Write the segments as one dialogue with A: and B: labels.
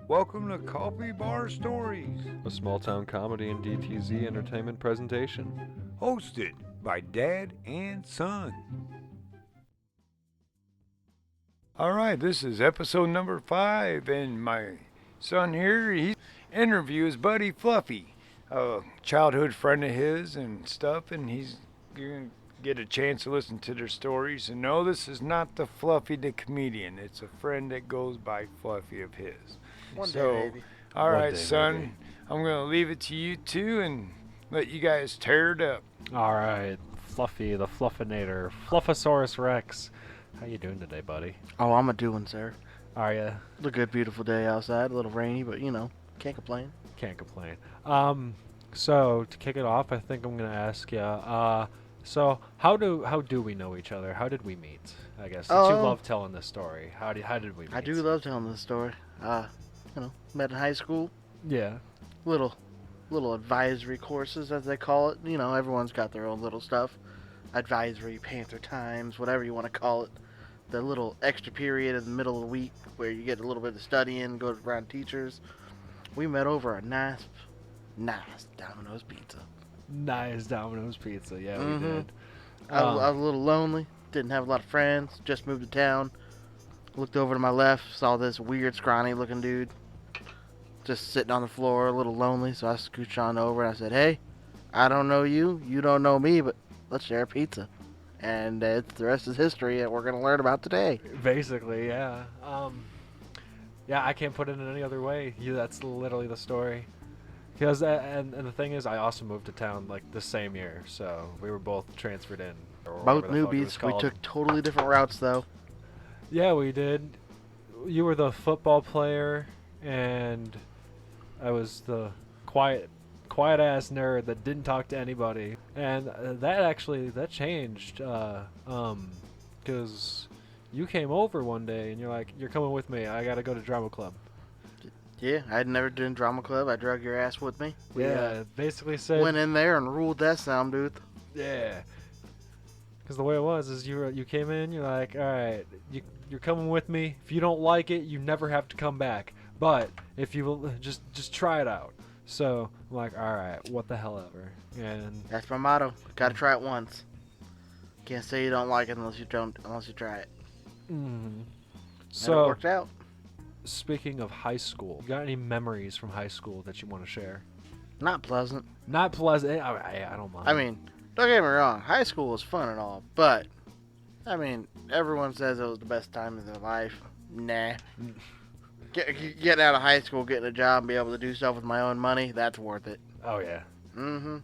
A: Welcome to Coffee Bar Stories,
B: A small town comedy and DTZ Entertainment presentation.
A: hosted by Dad and Son. Alright, this is episode number 5, and my son here, he interviews his buddy Fluffy, a childhood friend of his and stuff, and he's gonna get a chance to listen to their stories. And no, this is not the Fluffy the comedian, it's a friend that goes by Fluffy of his.
C: One
A: So,
C: day, baby.
A: all
B: One
A: right,
B: day,
A: son.
B: maybe.
A: I'm gonna leave it to you two and let you guys tear it up.
B: All right, Fluffy, the Fluffinator, Fluffosaurus Rex. How you doing today, buddy?
C: Oh, I'm a doing, sir.
B: Are ya?
C: It's a good, beautiful day outside. A little rainy, but can't complain.
B: Can't complain. So to kick it off, I think I'm gonna ask you. So how do we know each other? How did we meet? I guess since you love telling this story. How did we meet?
C: I do love telling this story. Met in high school.
B: Yeah.
C: Little advisory courses, as they call it. Everyone's got their own little stuff. Advisory, Panther Times, whatever you want to call it. The little extra period in the middle of the week where you get a little bit of studying, go around teachers. We met over a nice Domino's pizza.
B: Nice Domino's pizza. Yeah,
C: Mhm.
B: we did.
C: I was a little lonely, didn't have a lot of friends, just moved to town. Looked over to my left, saw this weird, scrawny looking dude just sitting on the floor, a little lonely, so I scooched on over and I said, "Hey, I don't know you, you don't know me, but let's share a pizza." And the rest is history that we're going to learn about today.
B: Basically, yeah. Yeah, I can't put it in any other way. That's literally the story. Because and the thing is, I also moved to town like the same year, so we were both transferred in. Or
C: Both
B: whatever the fuck it was
C: newbies, we
B: called.
C: took totally different routes though.
B: Yeah, we did. You were the football player, and I was the quiet ass nerd that didn't talk to anybody. And that changed. Because you came over one day and you're like, "You're coming with me. I gotta go to drama club."
C: Yeah, I'd never done drama club. I drug your ass with me. We,
B: basically said.
C: went in there and ruled that sound booth.
B: Yeah. Because the way it was is you came in, you're like, all right, you're coming with me. If you don't like it, you never have to come back. But if you will, just try it out. So I'm like, all right, what the hell ever. And
C: That's my motto. Gotta try it once. Can't say you don't like it unless you try it. And it
B: so
C: worked out.
B: speaking of high school, you got any memories from high school that you want to share?
C: Not pleasant.
B: Not pleasant. I don't mind.
C: I mean, don't get me wrong. High school was fun and all, but everyone says it was the best time of their life. Nah. Getting out of high school, getting a job, and be able to do stuff with my own money, that's worth it.
B: Oh yeah.
C: Mm-hmm.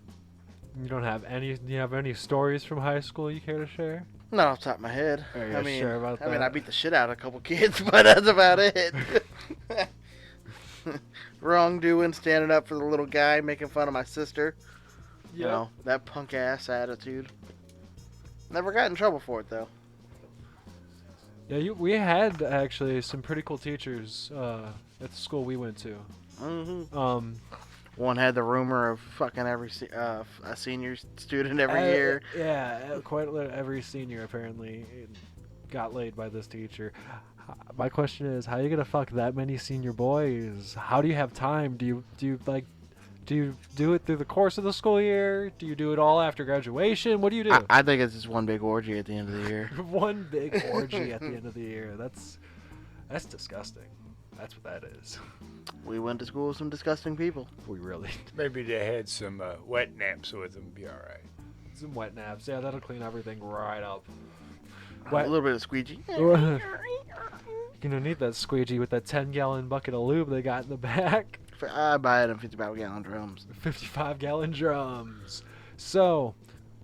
B: You don't have any? Do you have any stories from high school you care to share?
C: Not off the top of my head.
B: Are you sure about that?
C: I beat the shit out of a couple kids, but that's about it. Wrongdoing, standing up for the little guy, making fun of my sister. You know, that punk ass attitude. Never got in trouble for it though.
B: Yeah, we had actually some pretty cool teachers at the school we went to.
C: Mm-hmm. One had the rumor of fucking a senior student every year.
B: Yeah, every senior apparently got laid by this teacher. My question is, how are you gonna fuck that many senior boys? How do you have time? Do you do it through the course of the school year? Do you do it all after graduation? What do you do?
C: I think it's just one big orgy at the end of the year.
B: One big orgy at the end of the year. That's disgusting. That's what that is.
C: We went to school with some disgusting people.
B: We really
A: Maybe they had some wet naps with them. Be all right.
B: some wet naps. Yeah, that'll clean everything right up.
C: A little bit of squeegee.
B: You're gonna need that squeegee with that 10-gallon bucket of lube they got in the back.
C: I buy it in 55-gallon drums.
B: 55-gallon drums. So,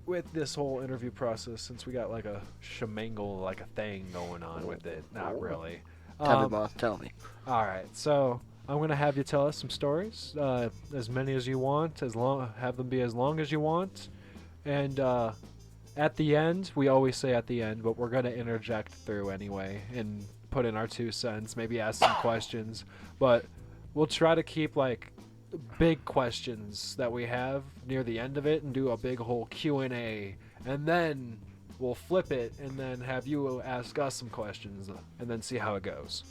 B: with this whole interview process, since we got like a shemangle, like a thing going on with it, not really.
C: Tell me, boss. Tell me.
B: All right, so I'm gonna have you tell us some stories, as many as you want, have them be as long as you want, and at the end, we always say at the end, but we're gonna interject through anyway and put in our 2 cents, maybe ask some questions, but we'll try to keep like big questions that we have near the end of it and do a big whole Q&A, and then we'll flip it and then have you ask us some questions and then see how it goes.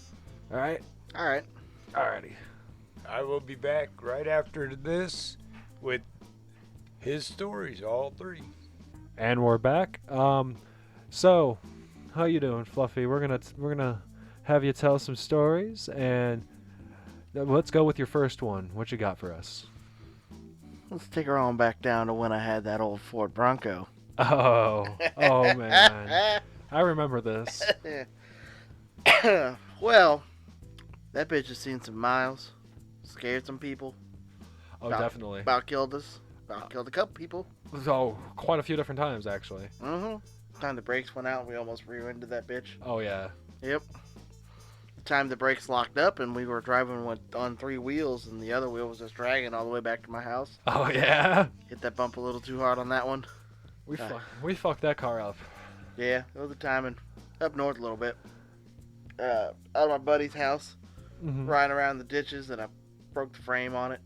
B: All right?
C: All right.
B: Alrighty.
A: I will be back right after this with his stories, all three.
B: And we're back. So, how you doing, Fluffy? We're gonna have you tell some stories, and let's go with your first one. What you got for us?
C: Let's take her on back down to when I had that old Ford Bronco.
B: Oh man, I remember this.
C: Well, that bitch has seen some miles, scared some people.
B: Oh, definitely.
C: About killed us. About killed a couple people.
B: Oh, quite a few different times actually.
C: Time the brakes went out, we almost rear-ended that bitch.
B: Oh yeah.
C: Yep. The time the brakes locked up and we were driving on 3 wheels and the other wheel was just dragging all the way back to my house.
B: Oh yeah.
C: Hit that bump a little too hard on that one.
B: We fucked that car up.
C: Yeah, it was the timing. Up north a little bit. Out of my buddy's house. Riding around the ditches and I broke the frame on it.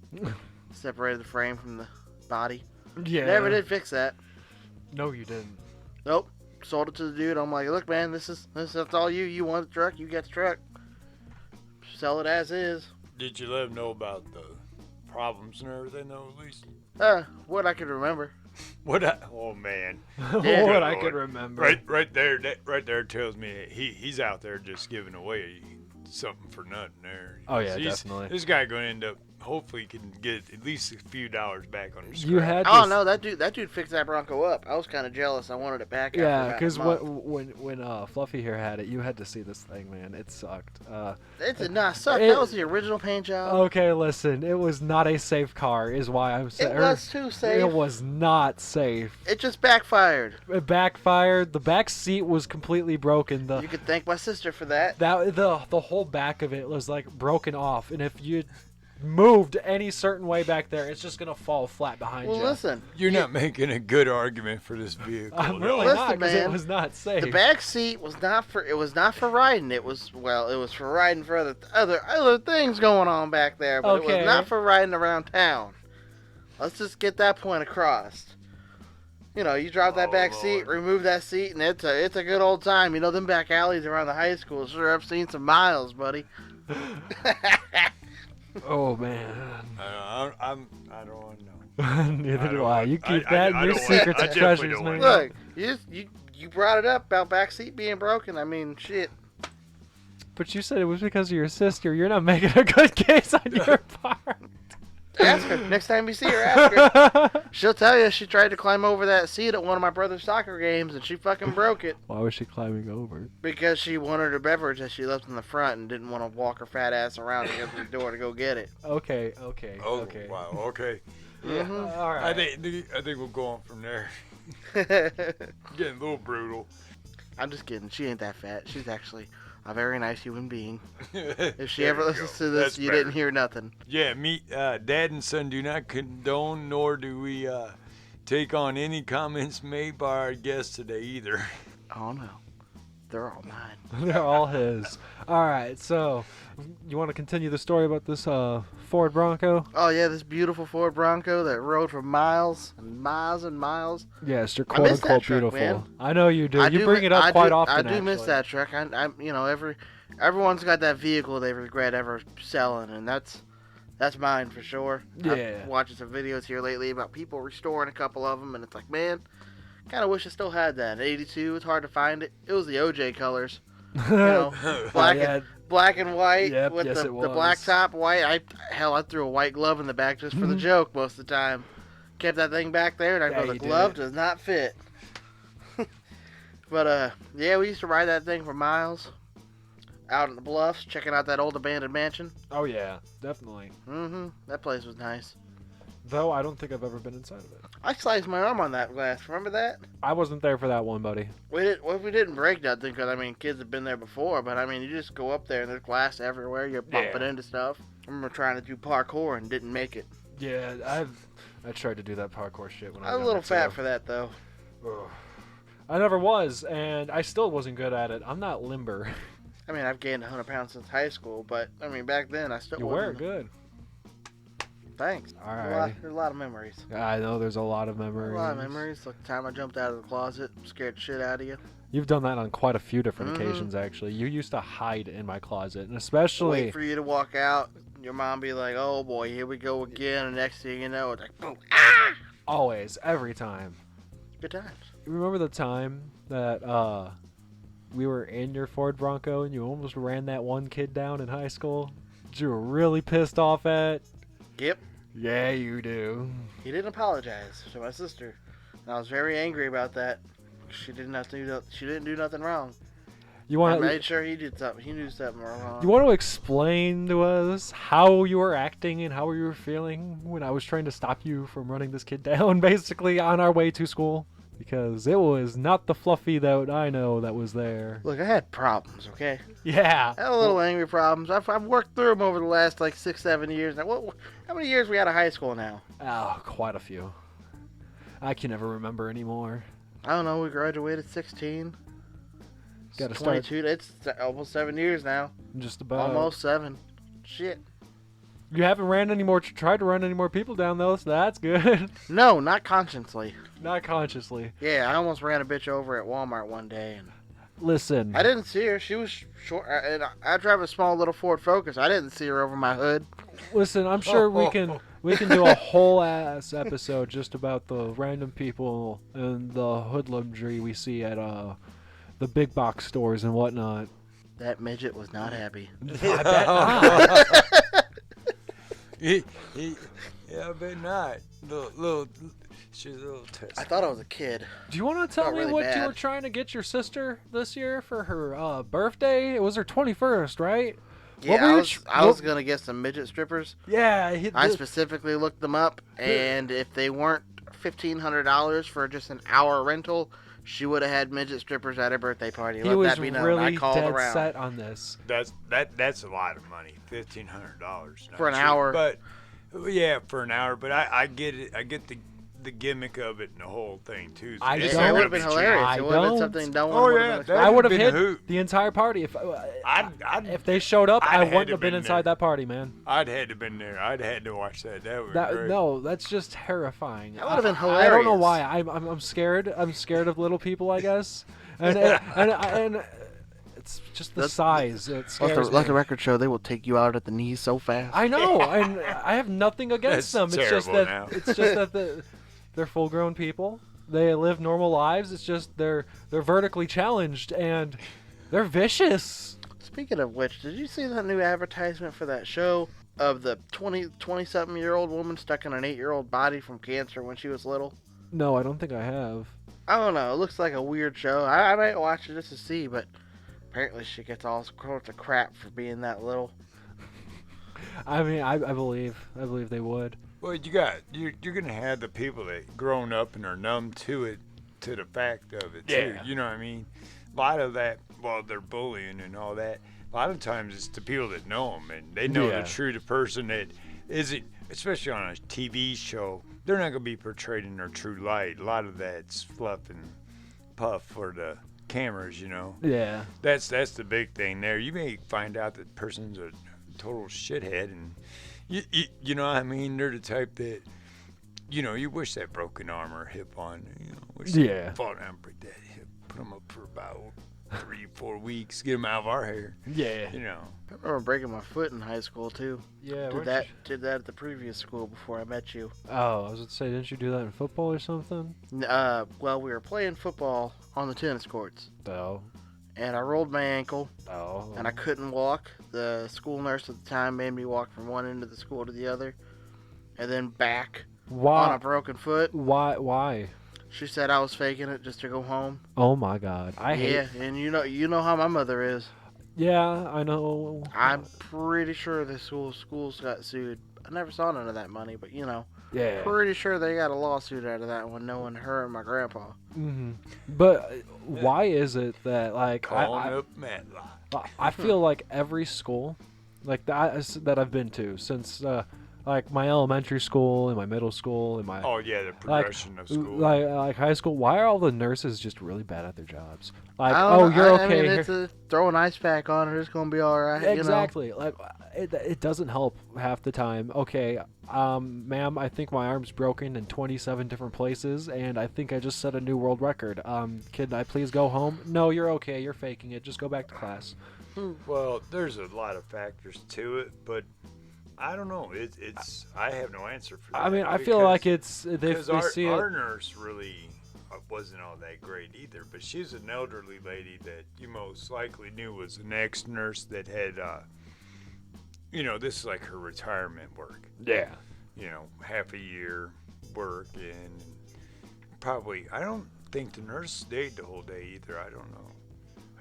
C: Separated the frame from the body.
B: Yeah.
C: Never did fix that.
B: No, you didn't.
C: Nope. Sold it to the dude. I'm like, look, man, that's all you. You want the truck? You get the truck. Sell it as is.
A: Did you let him know about the problems and everything, though, at least?
C: What I could remember.
A: Oh, man.
C: Yeah.
B: What I could remember.
A: Right there tells me he's out there just giving away something for nothing there.
B: Oh, yeah, definitely.
A: This guy going to end up, hopefully, can get at least a few dollars back on his
B: You had
C: Oh, no, that dude fixed that Bronco up. I was kind of jealous. I wanted it back
B: Yeah,
C: because
B: when Fluffy here had it, you had to see this thing, man. It sucked.
C: It did not suck. That was the original paint job.
B: Okay, listen. It was not a safe car, is why I'm saying.
C: It was too safe.
B: It was not safe.
C: It just backfired.
B: It backfired. The back seat was completely broken.
C: You could thank my sister for that.
B: The whole back of it was like broken off, and if you moved any certain way back there, it's just gonna fall flat behind you.
C: Well, listen.
A: You're not making a good argument for this vehicle.
B: I'm really
C: Listen,
B: not, because it
C: man,
B: was not safe.
C: The back seat was not for riding. It was for riding for other things going on back there, but it was not for riding around town. Let's just get that point across. You know, you drop that back seat, remove that seat, and it's a good old time. You know, them back alleys around the high school, sure, I've seen some miles, buddy.
B: Oh man.
A: I don't want to know.
B: Neither do I. You keep that in your secrets and treasures, man.
C: Look, you brought it up about back seat being broken. I mean, shit.
B: But you said it was because of your sister. You're not making a good case on your part.
C: Ask her. Next time you see her, ask her. She'll tell you she tried to climb over that seat at one of my brother's soccer games and she fucking broke it.
B: Why was she climbing over?
C: Because she wanted her beverage that she left in the front and didn't want to walk her fat ass around to get to the door to go get it.
B: Okay.
A: Oh,
B: Okay.
A: wow, okay.
B: Yeah. All right.
A: I think we'll go on from there. Getting a little brutal.
C: I'm just kidding. She ain't that fat. She's actually a very nice human being. If she ever listens to this, you didn't hear nothing.
A: Yeah, Dad and son do not condone, nor do we take on any comments made by our guests today either.
C: Oh no, they're all mine.
B: They're all his. All right, so you want to continue the story about this Ford Bronco?
C: Oh yeah, this beautiful Ford Bronco that rode for miles and miles and miles.
B: Yes, you're quote unquote beautiful.
C: Man.
B: I know you do. You bring it up quite often.
C: I do miss that truck. Everyone's got that vehicle they regret ever selling, and that's mine for sure.
B: Yeah.
C: I've watching some videos here lately about people restoring a couple of them, and it's like, man, kind of wish I still had that. In '82, it's hard to find it. It was the OJ colors, you know, black and white with the black top white. I threw a white glove in the back just for the joke most of the time. Kept that thing back there, and I go, the glove does not fit. But yeah, we used to ride that thing for miles. Out in the bluffs, checking out that old abandoned mansion.
B: Oh yeah, definitely.
C: That place was nice.
B: Though I don't think I've ever been inside of it.
C: I sliced my arm on that glass. Remember that?
B: I wasn't there for that one, buddy.
C: We didn't break nothing because, I mean, kids have been there before. But, I mean, you just go up there and there's glass everywhere. You're bumping into stuff. I remember trying to do parkour and didn't make it.
B: Yeah, I tried to do that parkour shit when I was
C: a little fat for that, though.
B: Ugh. I never was, and I still wasn't good at it. I'm not limber.
C: I mean, I've gained 100 pounds since high school, but, I mean, back then I still wasn't.
B: You were good.
C: Thanks.
B: All right.
C: There's a lot of memories.
B: I know there's a lot of memories.
C: A lot of memories. Like the time I jumped out of the closet, scared the shit out of you.
B: You've done that on quite a few different
C: Mhm.
B: occasions, actually. You used to hide in my closet, and especially
C: Wait for you to walk out. Your mom be like, "Oh boy, here we go again." And next thing you know, it's like, boom,
B: always, every time.
C: good times.
B: You remember the time that we were in your Ford Bronco and you almost ran that one kid down in high school that you were really pissed off at?
C: Yep.
B: Yeah, you do.
C: He didn't apologize to my sister, and I was very angry about that. She didn't have to do. She didn't do nothing wrong.
B: You
C: I
B: want
C: made sure he did something. He knew something wrong.
B: you want to explain to us how you were acting and how you were feeling when I was trying to stop you from running this kid down, basically on our way to school? Because it was not the Fluffy that I know that was there.
C: Look, I had problems. Okay,
B: Yeah.
C: I had a little angry problems. I've worked through them over the last like 6-7 years. Now, how many years we out of high school now?
B: Oh, quite a few. I can never remember anymore.
C: I don't know. We graduated 16.
B: Gotta start
C: 22. It's almost 7 years now.
B: just about.
C: Almost 7. Shit.
B: You haven't ran any more, tried to run any more people down though, so that's good.
C: No, not consciously.
B: Not consciously.
C: Yeah, I almost ran a bitch over at Walmart one day, and
B: Listen.
C: I didn't see her. She was short, and I drive a small little Ford Focus. I didn't see her over my hood.
B: Listen, I'm sure we can do a whole ass episode just about the random people and the hoodlumry we see at the big box stores and whatnot.
C: That midget was not happy.
B: I bet not.
A: Yeah, I bet not. She's a little test.
C: I thought I was a kid.
B: Do you want to tell
C: Felt
B: me
C: really
B: what you
C: bad.
B: were trying to get your sister this year for her birthday? It was her 21st, right?
C: Yeah,
B: What were you
C: I was gonna get some midget strippers.
B: Yeah.
C: I specifically looked them up, and if they weren't $1,500 for just an hour rental, she would have had midget strippers at her birthday party.
B: He
C: Let
B: was
C: that be known.
B: really
C: I called
B: dead
C: around.
B: set on this.
A: That's a lot of money. $1,500
C: For an hour.
A: But yeah, for an hour. But I get it. I get the gimmick of it and the whole thing too. So
B: I
A: it's
B: don't.
C: It
A: not
C: would have
A: gonna
C: been
A: be
C: hilarious.
B: I
C: It would have been
B: don't.
C: something no one
A: Oh,
C: would
A: yeah,
C: have
A: that-
C: expected.
B: I would have
A: been a
B: hit
A: hoot.
B: the entire party if
A: I'd
B: if they showed up.
A: I'd
B: I
A: had
B: wouldn't
A: to
B: have been
A: been
B: inside
A: there.
B: that party, man.
A: I'd had to been there. I'd had to watch that. That would be great.
B: No, that's just terrifying.
C: That would've been
B: I don't know
C: hilarious.
B: why. I'm scared. I'm scared of little people, I guess. And it's just the size. It scares
C: Let the
B: me.
C: record show, they will take you out at the knees so fast.
B: I know, and I have nothing against
A: That's
B: them. It's just
A: terrible
B: that
A: now.
B: it's just that they're full-grown people. They live normal lives. It's just they're vertically challenged and they're vicious.
C: Speaking of which, did you see that new advertisement for that show of the 20-something-year-old woman stuck in an 8-year-old body from cancer when she was little?
B: No, I don't think I have.
C: I don't know. It looks like a weird show. I might watch it just to see, but apparently she gets all sorts of crap for being that little.
B: I mean, I believe they would.
A: Well, you're gonna have the people that grown up and are numb to it, to the fact of it too.
B: Yeah.
A: You know what I mean? A lot of that, well, they're bullying and all that. A lot of times it's the people that know them and they know
B: Yeah.
A: the person that isn't, especially on a TV show. They're not gonna be portrayed in their true light. A lot of that's fluff and puff for the cameras. You know.
B: Yeah.
A: That's the big thing there. You may find out that person's a total shithead, and you know what I mean. They're the type that, you know, you wish that broken arm or hip on. You know, wish
B: Yeah.
A: they fall down and break that hip, put them up for about 3-4 weeks, get them out of our hair.
B: Yeah.
A: You know.
C: I remember breaking my foot in high school too.
B: Yeah.
C: Did that at the previous school before I met you.
B: Oh, I was gonna say, didn't you do that in football or something?
C: Well, we were playing football on the tennis courts,
B: No.
C: and I rolled my ankle,
B: Oh.
C: and I couldn't walk. The school nurse at the time made me walk from one end of the school to the other, and then back on a
B: Why?
C: broken foot.
B: Why?
C: She said I was faking it just to go home.
B: Oh my God. I hate.
C: Yeah, and you know how my mother is.
B: Yeah, I know.
C: I'm pretty sure the schools got sued. I never saw none of that money, but you know,
B: Yeah.
C: pretty sure they got a lawsuit out of that one, knowing her and my grandpa.
B: Hmm. But why is it that like
A: Calling up Matlock.
B: I feel like every school, like that I've been to since like my elementary school and my middle school and my
A: Oh yeah, the progression of school.
B: like high school. Why are all the nurses just really bad at their jobs? Like,
C: I don't
B: oh,
C: know.
B: you're
C: I
B: okay.
C: mean, it's throw an ice pack on her. It's gonna be all right.
B: Exactly. Like, it doesn't help half the time. Okay, ma'am, I think my arm's broken in 27 different places, and I think I just set a new world record. Can I please go home? No, you're okay. You're faking it. Just go back to class.
A: Well, there's a lot of factors to it, but I don't know. It's I have no answer for that.
B: I mean, I feel like it's they
A: because
B: see
A: our
B: it.
A: nurse really wasn't all that great either. But she's an elderly lady that you most likely knew was an ex-nurse that had, this is like her retirement work.
B: Yeah.
A: Half a year work, and probably I don't think the nurse stayed the whole day either. I don't know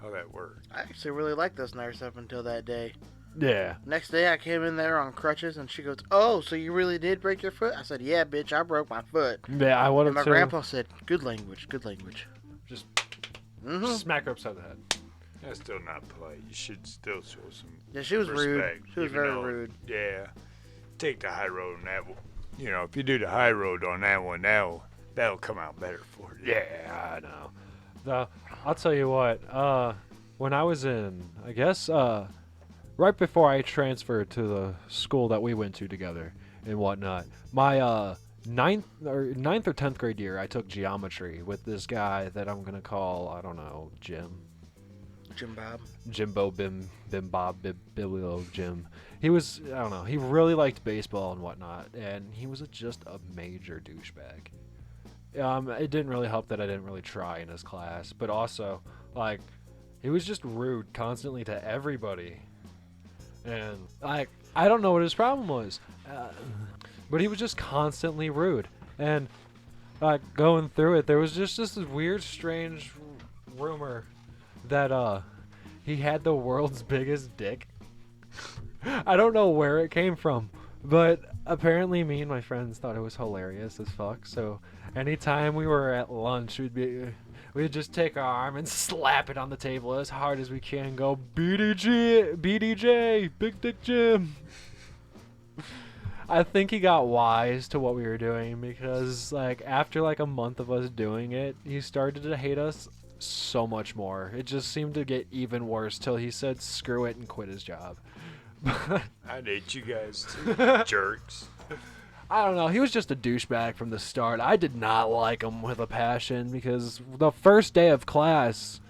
A: how that worked.
C: I actually really liked this nurse up until that day.
B: Yeah.
C: Next day, I came in there on crutches, and she goes, "Oh, so you really did break your foot?" I said, "Yeah, bitch, I broke my foot."
B: Yeah, I wanted
C: And my
B: to
C: grandpa said, "Good language, good language."
B: just
C: Mm-hmm.
B: smack her upside the head.
A: That's still not polite. You should still show some
C: Yeah, she was rude.
A: respect.
C: She was
A: even
C: very
A: though-
C: rude.
A: Yeah. Take the high road on that one. If you do the high road on that one, that'll come out better for you.
B: Yeah, I know. I'll tell you what. When I was in, I guess, right before I transferred to the school that we went to together and whatnot, my ninth or 10th grade year, I took geometry with this guy that I'm gonna call, I don't know, Jim.
C: Jim Bob.
B: Jimbo Bim Bob Biblio Jim. He was, I don't know, he really liked baseball and whatnot, and he was just a major douchebag. It didn't really help that I didn't really try in his class, but also, like, he was just rude constantly to everybody. And, like, I don't know what his problem was, but he was just constantly rude. And, going through it, there was just this weird, strange rumor that he had the world's biggest dick. I don't know where it came from, but apparently me and my friends thought it was hilarious as fuck. So anytime we were at lunch, we'd just take our arm and slap it on the table as hard as we can. Go BDJ, Big Dick Jim. I think he got wise to what we were doing because, like, after like a month of us doing it, he started to hate us so much more. It just seemed to get even worse till he said screw it and quit his job.
A: I'd hate you guys too, jerks.
B: I don't know. He was just a douchebag from the start. I did not like him with a passion because the first day of class,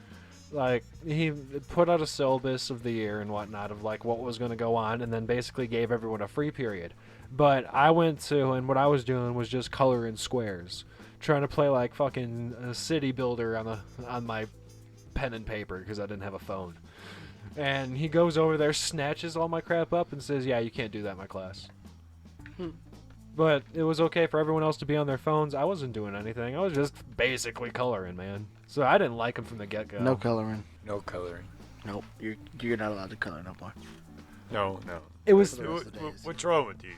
B: like, he put out a syllabus of the year and whatnot of like what was going to go on, and then basically gave everyone a free period. But I went to, and what I was doing was just coloring squares, trying to play like fucking a city builder on my pen and paper because I didn't have a phone. And he goes over there, snatches all my crap up, and says, "Yeah, you can't do that in my class." But it was okay for everyone else to be on their phones. I wasn't doing anything. I was just basically coloring, man. So I didn't like him from the get-go.
C: No coloring.
A: No coloring.
C: Nope. You're not allowed to color no more.
A: No.
B: It was.
C: For the rest of the days.
A: What's wrong with you?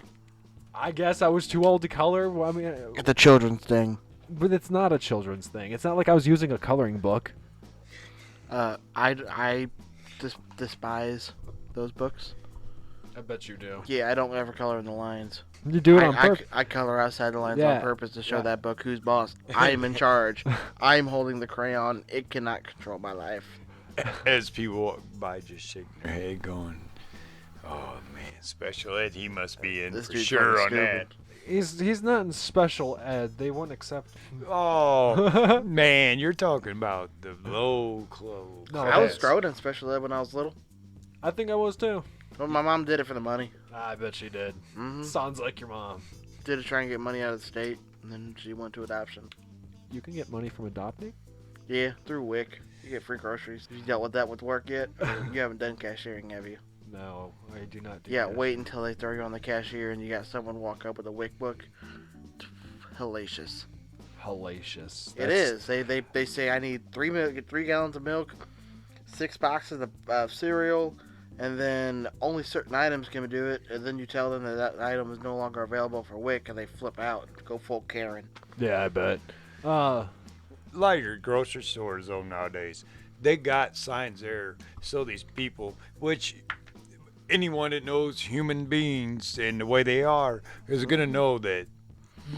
B: I guess I was too old to color. Well, I mean,
C: It's a children's thing.
B: but it's not a children's thing. It's not like I was using a coloring book.
C: I despise those books.
B: I bet you do.
C: Yeah, I don't ever color in the lines.
B: You do it on purpose.
C: I color outside the lines
B: Yeah,
C: on purpose to show
B: yeah.
C: that book who's boss. I am in charge. I am holding the crayon. It cannot control my life.
A: As people walk by, just shaking their head, going, "Oh man, special ed, he must be in
C: This
A: for
C: dude's
A: sure on
C: fucking
A: that."
B: He's not in special ed. They won't accept.
A: Oh man, you're talking about the low clothes.
B: No,
C: I was
B: that's-
C: thrown in special ed when I was little.
B: I think I was too.
C: Well, my mom did it for the money.
B: I bet she did.
C: Hmm
B: Sounds like your mom.
C: Did it try and get money out of the state, and then she went to adoption.
B: You can get money from adopting?
C: Yeah, through WIC. You get free groceries. Have you dealt with that with work yet? Or you haven't done cashiering, have you?
B: No, I do not do
C: Yeah,
B: that.
C: wait until they throw you on the cashier and you got someone walk up with a WIC book. Hellacious.
B: Hellacious.
C: It is. They say I need 3 gallons of milk, 6 boxes of cereal, and then only certain items can do it. And then you tell them that item is no longer available for WIC, and they flip out and go full Karen.
B: Yeah, I bet.
A: Like your grocery stores though nowadays, they got signs there so these people, which anyone that knows human beings and the way they are is gonna know that.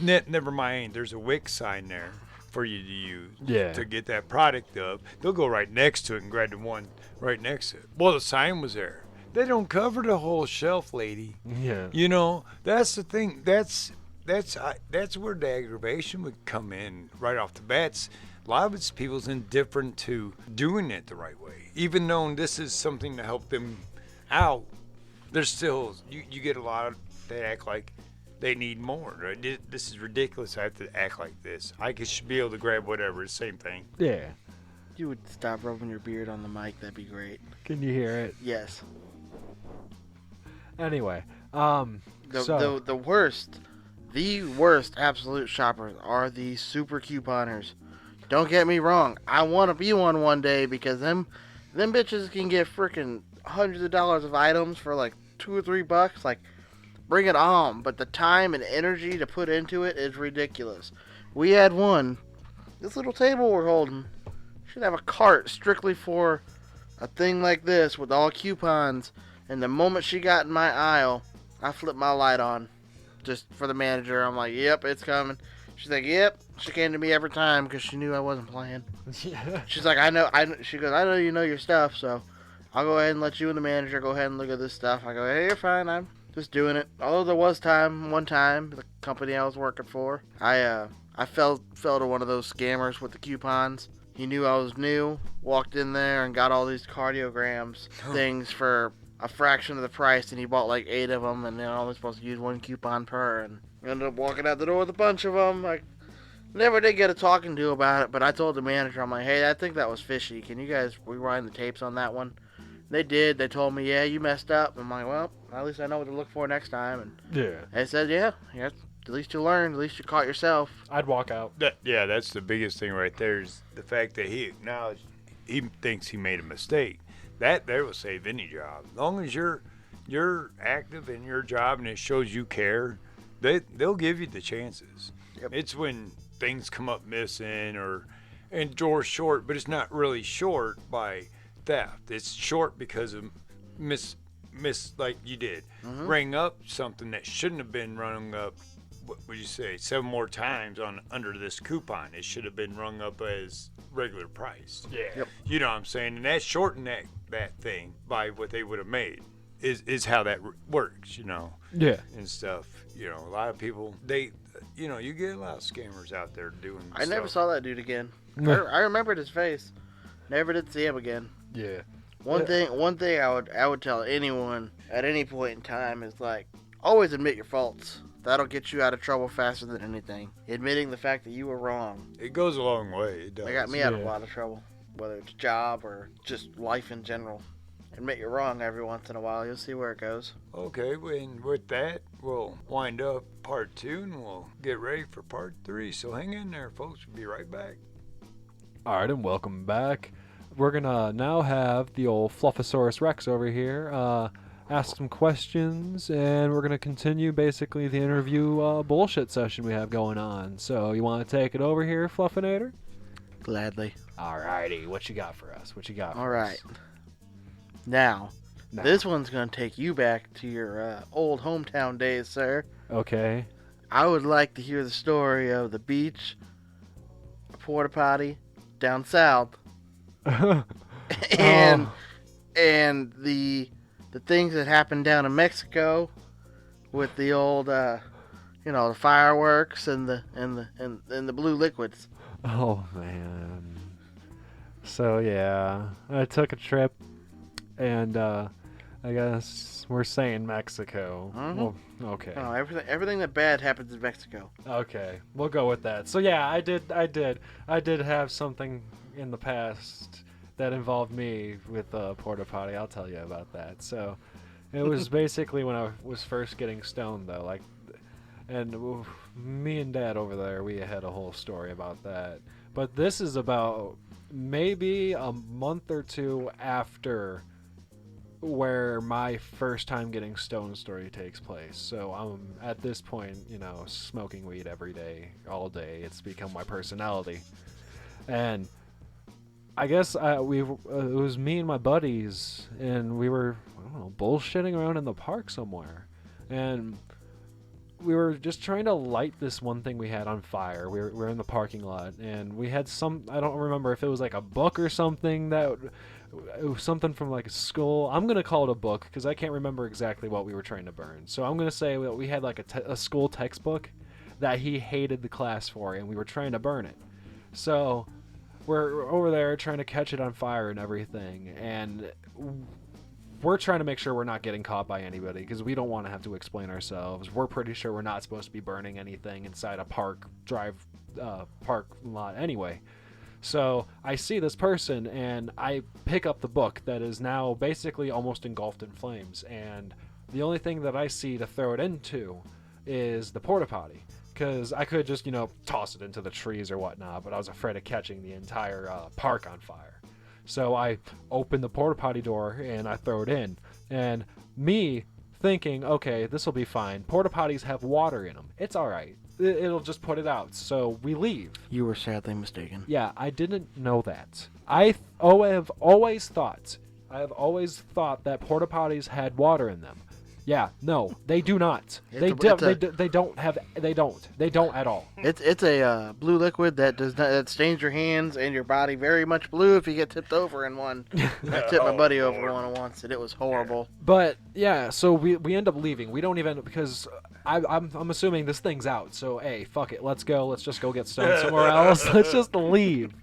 A: Never mind. There's a Wix sign there for you to use to get that product up. They'll go right next to it and grab the one right next to it. Well, the sign was there. They don't cover the whole shelf, lady.
B: Yeah.
A: You know, that's the thing. That's where the aggravation would come in right off the bat. A lot of it's people's indifferent to doing it the right way. Even though this is something to help them out, there's still, you get a lot of, that act like they need more. Right? This is ridiculous. I have to act like this. I should be able to grab whatever. Same thing.
B: Yeah.
C: You would stop rubbing your beard on the mic. That'd be great.
B: Can you hear it?
C: Yes.
B: Anyway,
C: The worst absolute shoppers are the super couponers. Don't get me wrong. I want to be one day because them bitches can get freaking hundreds of dollars of items for like $2 or $3. Like, bring it on. But the time and energy to put into it is ridiculous. We had one. This little table we're holding should have a cart strictly for a thing like this with all coupons. And the moment she got in my aisle, I flipped my light on. Just for the manager. I'm like, yep, it's coming. She's like, yep. She came to me every time because she knew I wasn't playing. She's like, she goes, I know you know your stuff, so I'll go ahead and let you and the manager go ahead and look at this stuff. I go, hey, you're fine. I'm just doing it. Although there was one time, the company I was working for, I fell to one of those scammers with the coupons. He knew I was new, walked in there and got all these cardiograms things for a fraction of the price, and he bought like 8 of them, and they're only supposed to use 1 coupon per, and ended up walking out the door with a bunch of them. Like, never did get a talking to about it, but I told the manager, I'm like, hey, I think that was fishy. Can you guys rewind the tapes on that one? They did. They told me, yeah, you messed up. I'm like, well, at least I know what to look for next time. And they said, yeah, at least you learned. At least you caught yourself.
B: I'd walk out.
A: That's the biggest thing right there is the fact that he thinks he made a mistake. That there will save any job. As long as you're active in your job and it shows you care, they'll give you the chances.
C: Yep.
A: It's when things come up missing and doors short, but it's not really short by theft. It's short because of miss like you did.
C: Mm-hmm.
A: Ring up something that shouldn't have been rung up. What would you say? 7 more times under this coupon. It should have been rung up as regular price.
B: Yeah.
C: Yep.
A: You know what I'm saying? And that shortened that thing by what they would have made is how that works, you know.
B: Yeah.
A: And stuff. You know, a lot of people, you get a lot of scammers out there doing
C: I never
A: stuff.
C: saw that dude again. I remembered his face. Never did see him again.
B: Yeah.
C: One thing I would tell anyone at any point in time is, like, always admit your faults. That'll get you out of trouble faster than anything. Admitting the fact that you were wrong.
A: It goes a long way. It does.
C: They got me out of a lot of trouble, whether it's job or just life in general. Admit you're wrong every once in a while. You'll see where it goes.
A: Okay, and with that, we'll wind up part 2 and we'll get ready for part 3. So hang in there, folks. We'll be right back.
B: All right, and welcome back. We're going to now have the old Fluffosaurus Rex over here ask some questions, and we're going to continue basically the interview bullshit session we have going on. So you want to take it over here, Fluffinator?
C: Gladly.
B: All righty. What you got for us?
C: All right. Now, this one's going to take you back to your old hometown days, sir.
B: Okay.
C: I would like to hear the story of the beach, a porta potty down south, and the things that happened down in Mexico with the old, the fireworks and the blue liquids.
B: Oh man. So yeah, I took a trip, and I guess we're saying Mexico.
C: Mhm.
B: Well, okay.
C: Oh, everything that bad happens in Mexico.
B: Okay, we'll go with that. So yeah, I did have something in the past that involved me with porta potty. I'll tell you about that. So it was basically when I was first getting stoned, though. Like, and me and Dad over there, we had a whole story about that. But this is about maybe a month or 2 after where my first time getting stoned story takes place. So I'm at this point, smoking weed every day, all day. It's become my personality. And I guess it was me and my buddies, and we were, I don't know, bullshitting around in the park somewhere, and we were just trying to light this one thing we had on fire. We were in the parking lot, and we had some, I don't remember if it was like a book or something that, it was something from like a school. I'm going to call it a book because I can't remember exactly what we were trying to burn. So I'm going to say that we had like a school textbook that he hated the class for, and we were trying to burn it. So we're over there trying to catch it on fire and everything, and we're trying to make sure we're not getting caught by anybody because we don't want to have to explain ourselves. We're pretty sure we're not supposed to be burning anything inside a park lot anyway. So I see this person and I pick up the book that is now basically almost engulfed in flames, and the only thing that I see to throw it into is the porta potty, because I could just, toss it into the trees or whatnot, but I was afraid of catching the entire park on fire. So I open the porta potty door and I throw it in. And me thinking, okay, this will be fine. Porta potties have water in them. It's all right. It'll just put it out. So we leave.
C: You were sadly mistaken.
B: Yeah, I didn't know that. I have always thought that porta potties had water in them. Yeah, no, they do not. They don't at all.
C: It's a blue liquid that stains your hands and your body very much blue if you get tipped over in one. I tipped my buddy over one once, and it was horrible.
B: But yeah, so we end up leaving. We don't even, because I'm assuming this thing's out. So hey, fuck it, let's go. Let's just go get stoned somewhere else. Let's just leave.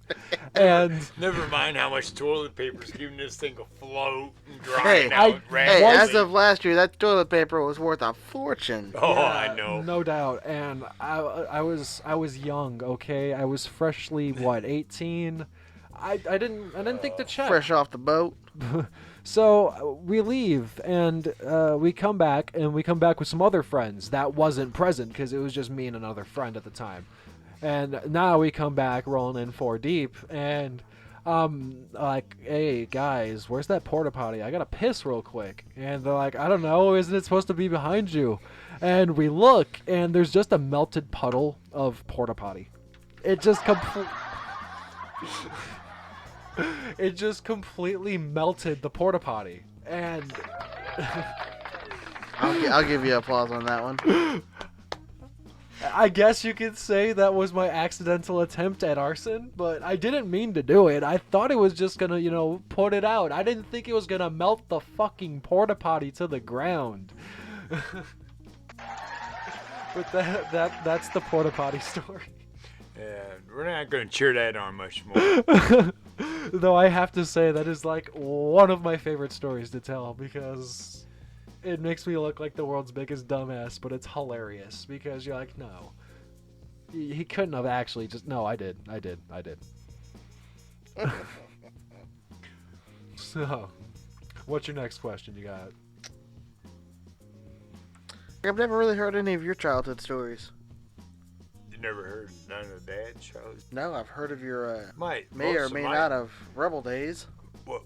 B: And
A: never mind how much toilet paper's keeping this thing afloat and
C: Hey,
A: drying out.
C: hey, as of last year, that toilet paper was worth a fortune.
A: Oh,
B: yeah,
A: I know.
B: No doubt. And I was young, okay? I was freshly 18. I didn't think to check.
C: Fresh off the boat.
B: So we leave and we come back with some other friends that wasn't present because it was just me and another friend at the time. And now we come back rolling in 4 deep and like, hey guys, where's that porta potty? I gotta piss real quick. And they're like, I don't know, isn't it supposed to be behind you? And we look and there's just a melted puddle of porta potty. It just completely melted the porta potty. And
C: I'll give you applause on that one.
B: I guess you could say that was my accidental attempt at arson, but I didn't mean to do it. I thought it was just gonna, put it out. I didn't think it was gonna melt the fucking porta potty to the ground. But that's the porta potty story.
A: Yeah, we're not going to cheer that on much more.
B: Though I have to say that is like one of my favorite stories to tell because it makes me look like the world's biggest dumbass, but it's hilarious because you're like, no, he couldn't have actually just, no, I did. So, what's your next question you got?
C: I've never really heard any of your childhood stories.
A: You never heard none of that shows?
C: No, I've heard of your
A: May
C: or may not have rebel days.
A: Well,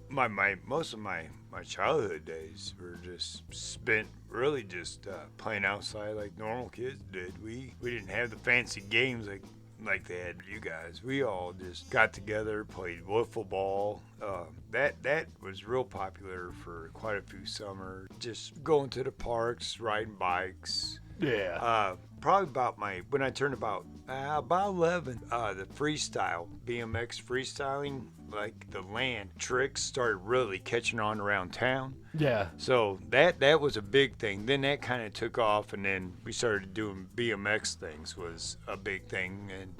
A: most of my childhood days were just spent really just playing outside like normal kids did. We didn't have the fancy games like they had you guys. We all just got together, played wiffle ball. That was real popular for quite a few summers. Just going to the parks, riding bikes.
B: Yeah.
A: Probably when I turned about 11, the freestyle, BMX freestyling, like the land tricks started really catching on around town.
B: Yeah.
A: So that was a big thing. Then that kind of took off, and then we started doing BMX things was a big thing. And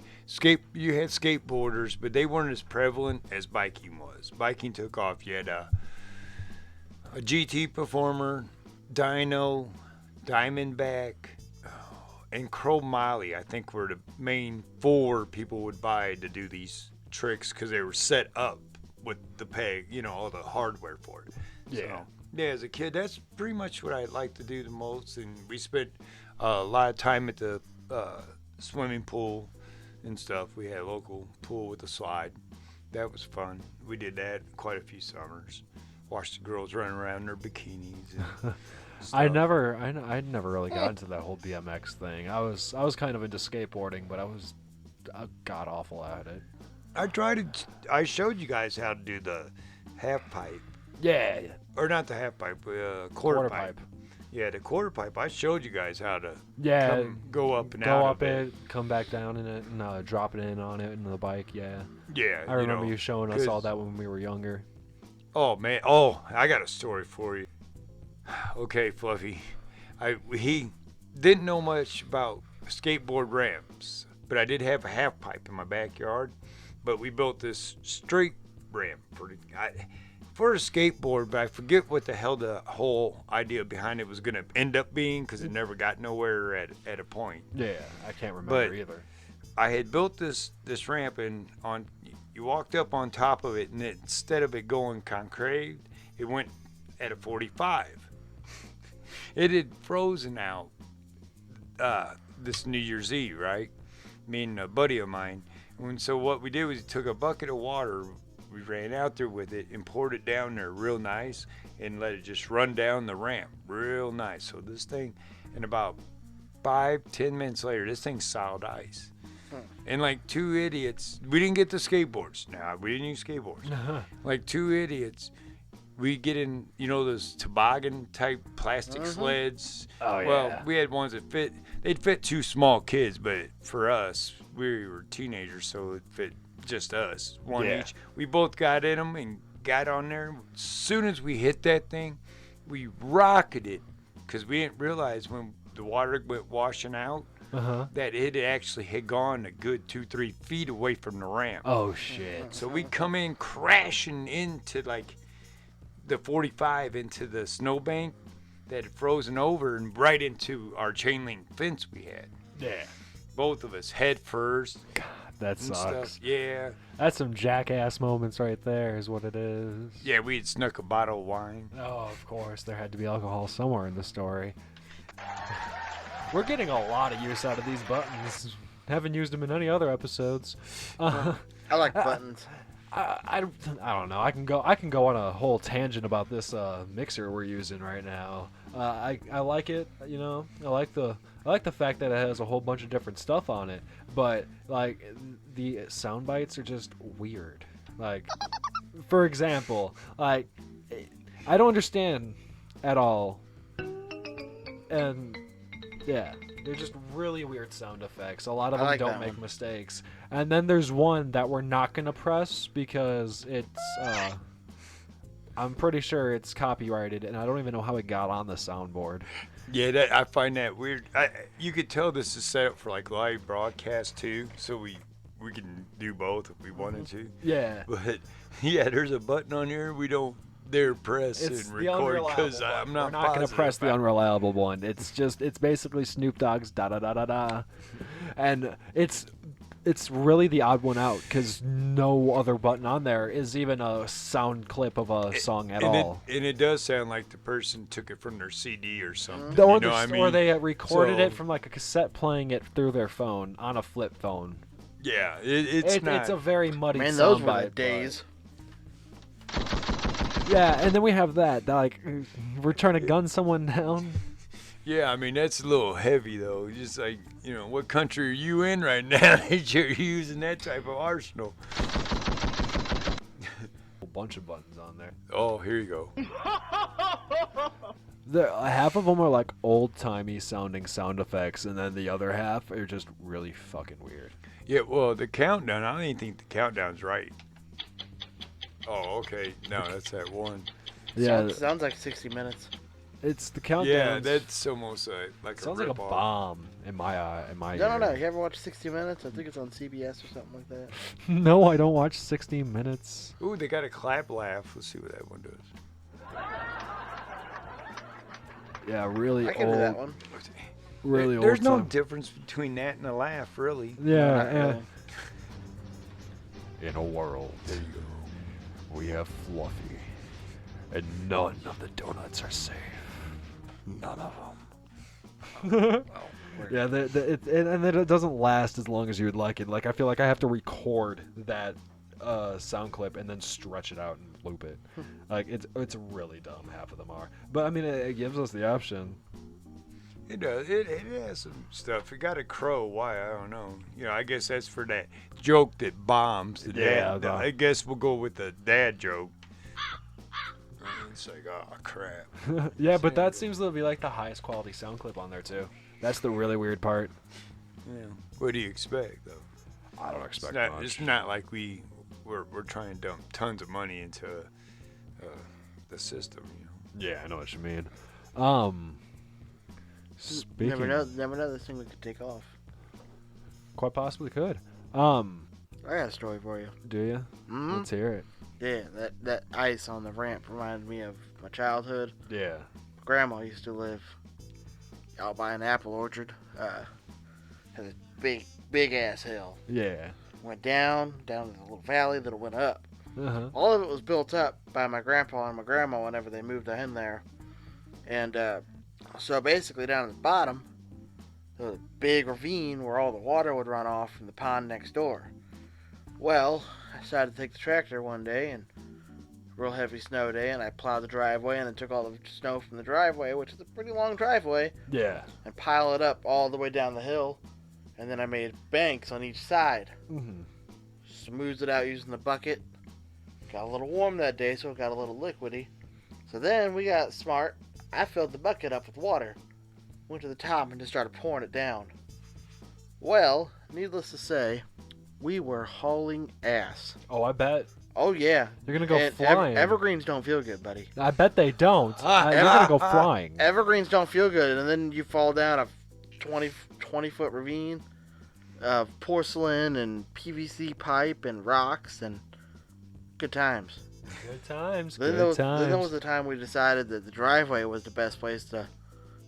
A: you had skateboarders, but they weren't as prevalent as biking was. Biking took off. You had a GT performer, Dyno, Diamondback, and Crow Molly, I think, were the main 4 people would buy to do these tricks because they were set up with the peg, all the hardware for it.
B: Yeah.
A: So, yeah, as a kid, that's pretty much what I liked to do the most. And we spent a lot of time at the swimming pool and stuff. We had a local pool with a slide. That was fun. We did that quite a few summers. Watched the girls running around in their bikinis and
B: I never really got into that whole BMX thing. I was kind of into skateboarding, but I was god awful at it.
A: I showed you guys how to do the half pipe,
B: Yeah.
A: or not the half pipe, quarter pipe. Yeah, the quarter pipe. I showed you guys how to
B: Yeah.
A: go up and
B: Go
A: out
B: up
A: of it.
B: it, come back down in it, and drop it in on it in the bike. Yeah.
A: Yeah,
B: I remember you showing us all
A: 'cause-
B: that when we were younger.
A: Oh man, oh, I got a story for you. Okay, Fluffy. He didn't know much about skateboard ramps, but I did have a half pipe in my backyard. But we built this straight ramp for a skateboard, but I forget what the hell the whole idea behind it was going to end up being because it never got nowhere at a point.
B: Yeah, I can't remember
A: But-
B: either.
A: I had built this ramp, and you walked up on top of it, and instead of it going concrete, it went at a 45. It had frozen out this New Year's Eve, right? Me and a buddy of mine. And so what we did was we took a bucket of water, we ran out there with it and poured it down there real nice and let it just run down the ramp real nice. So this thing, in about 5-10 minutes later, this thing's solid ice. And like two idiots, we didn't get the skateboards. Nah, we didn't use skateboards. Like two idiots, we get in, those toboggan type plastic sleds.
B: Oh, yeah.
A: Well, we had ones that they'd fit two small kids, but for us, we were teenagers, so it fit just us, one
B: Yeah.
A: each. We both got in them and got on there. As soon as we hit that thing, we rocketed because we didn't realize when the water went washing out that it actually had gone a good 2-3 feet away from the ramp.
B: Oh shit.
A: So we come in crashing into like the 45 into the snowbank that had frozen over and right into our chain link fence we had.
B: Yeah.
A: Both of us head first
B: That
A: and
B: sucks.
A: stuff. Yeah.
B: That's some jackass moments right there, is what it is.
A: Yeah, we had snuck a bottle of wine.
B: Oh, of course, there had to be alcohol somewhere in the story. We're getting a lot of use out of these buttons. Haven't used them in any other episodes.
C: I like buttons.
B: I don't know. I can go on a whole tangent about this mixer we're using right now. I like it. I like the fact that it has a whole bunch of different stuff on it. But like the sound bites are just weird. Like, for example, like I don't understand at all. And yeah, they're just really weird sound effects. A lot of
C: I
B: them
C: like
B: don't
C: that
B: make
C: one.
B: mistakes. And then there's one that we're not gonna press because it's I'm pretty sure it's copyrighted, and I don't even know how it got on the soundboard.
A: Yeah, I find that weird. You could tell this is set up for like live broadcast too, so we can do both if we wanted to.
B: Yeah.
A: But yeah, there's a button on here we don't dare press
B: It's
A: and
B: the
A: record
B: unreliable
A: because
B: one.
A: I'm not
B: We're not gonna
A: positive.
B: press the unreliable one. It's basically Snoop Dogg's da da da da da, and it's really the odd one out because no other button on there is even a sound clip of a song at all.
A: And it does sound like the person took it from their CD or something.
B: Or,
A: you know what I mean?
B: or they recorded
A: So-
B: it from like a cassette playing it through their phone on a flip phone.
A: Yeah, it's not.
B: It's a very muddy
C: Man, those
B: soundbite,
C: were the
B: but-
C: days.
B: Yeah, and then we have that like we're trying to gun someone down.
A: Yeah, I mean that's a little heavy though. Just like what country are you in right now that you're using that type of arsenal?
B: A bunch of buttons on there.
A: Oh, here you go.
B: Half of them are like old-timey sounding sound effects, and then the other half are just really fucking weird.
A: Yeah, well, the countdown. I don't even think the countdown's right. Oh, okay. No, that's that one.
B: Yeah,
C: Sounds like 60 minutes.
B: it's the countdown.
A: Yeah, that's almost like
B: sounds
A: a
B: like a
A: rip-off.
B: bomb in my eye.
C: No. You ever watch 60 Minutes? I think it's on CBS or something like that.
B: No, I don't watch 60 Minutes.
A: Ooh, they got a clap laugh. Let's see what that one does.
B: Yeah, really
C: I can do that
B: old.
C: one.
B: Really
A: There's
B: old.
A: no
B: time.
A: difference between that and a laugh, really.
B: Yeah,
C: Not
B: yeah.
C: really.
B: In a world,
A: There you go.
B: we have Fluffy, and none of the donuts are safe. None of them. Yeah, and then it doesn't last as long as you would like it. Like I feel like I have to record that sound clip and then stretch it out and loop it. Like it's really dumb. Half of them are, but I mean it gives us the option.
A: It does. It has some stuff. It got a crow. Why? I don't know. I guess that's for that joke that bombs. The
B: Yeah,
A: dad. I guess we'll go with the dad joke. It's like, oh, crap.
B: Yeah, but that seems to be like the highest quality sound clip on there, too. That's the really weird part.
A: Yeah. What do you expect, though?
B: I don't expect
A: much.
B: much.
A: It's not like we're trying to dump tons of money into the system,
B: Yeah, I know what you mean. Speaking,
C: Never know this thing we could take off.
B: quite possibly could.
C: I got a story for you.
B: Do you?
C: Mm-hmm.
B: Let's hear it.
C: Yeah, that ice on the ramp reminded me of my childhood.
B: Yeah.
C: Grandma used to live out by an apple orchard. Had a big ass hill.
B: Yeah.
C: Went down to the little valley that went up.
B: Uh-huh.
C: All of it was built up by my grandpa and my grandma whenever they moved in there. And so basically down at the bottom, there was a big ravine where all the water would run off from the pond next door. Well, I decided to take the tractor one day, and real heavy snow day, and I plowed the driveway and then took all the snow from the driveway, which is a pretty long driveway,
B: Yeah.
C: and pile it up all the way down the hill. And then I made banks on each side.
B: Mm-hmm.
C: Smoothed it out using the bucket. Got a little warm that day, so it got a little liquidy. So then we got smart. I filled the bucket up with water. Went to the top and just started pouring it down. Well, needless to say, we were hauling ass.
B: Oh, I bet.
C: Oh yeah.
B: You're going to go
C: And
B: flying.
C: evergreens don't feel good, buddy.
B: I bet they don't. You're going to go flying.
C: Evergreens don't feel good, and then you fall down a 20-foot ravine of porcelain and PVC pipe and rocks, and good times.
B: Good times.
C: Then
B: Good
C: there
B: times.
C: was the time we decided that the driveway was the best place to